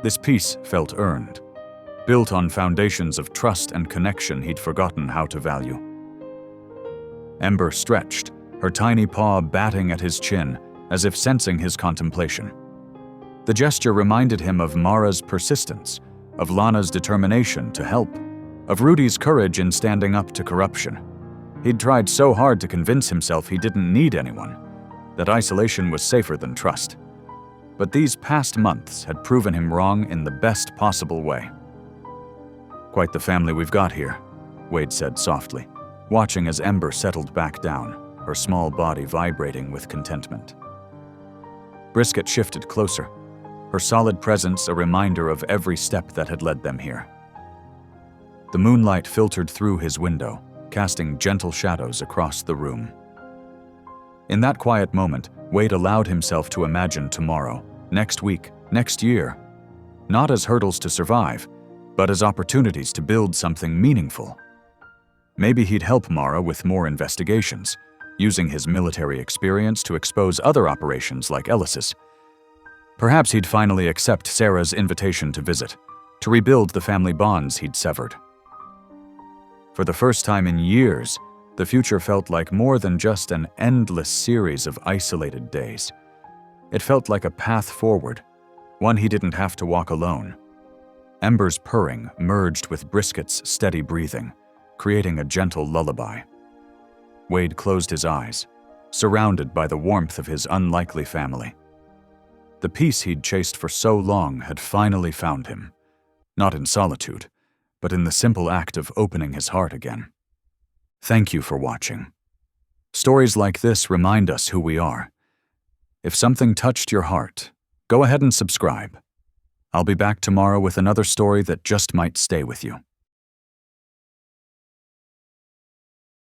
This peace felt earned, built on foundations of trust and connection he'd forgotten how to value. Ember stretched, her tiny paw batting at his chin, as if sensing his contemplation. The gesture reminded him of Mara's persistence, of Lana's determination to help, of Rudy's courage in standing up to corruption. He'd tried so hard to convince himself he didn't need anyone, that isolation was safer than trust. But these past months had proven him wrong in the best possible way. "Quite the family we've got here," Wade said softly, watching as Ember settled back down, her small body vibrating with contentment. Brisket shifted closer, her solid presence a reminder of every step that had led them here. The moonlight filtered through his window, casting gentle shadows across the room. In that quiet moment, Wade allowed himself to imagine tomorrow, next week, next year, not as hurdles to survive, but as opportunities to build something meaningful. Maybe he'd help Mara with more investigations, using his military experience to expose other operations like Ellis's. Perhaps he'd finally accept Sarah's invitation to visit, to rebuild the family bonds he'd severed. For the first time in years, the future felt like more than just an endless series of isolated days. It felt like a path forward, one he didn't have to walk alone. Ember's purring merged with Brisket's steady breathing, creating a gentle lullaby. Wade closed his eyes, surrounded by the warmth of his unlikely family. The peace he'd chased for so long had finally found him, not in solitude, but in the simple act of opening his heart again. Thank you for watching. Stories like this remind us who we are. If something touched your heart, go ahead and subscribe. I'll be back tomorrow with another story that just might stay with you.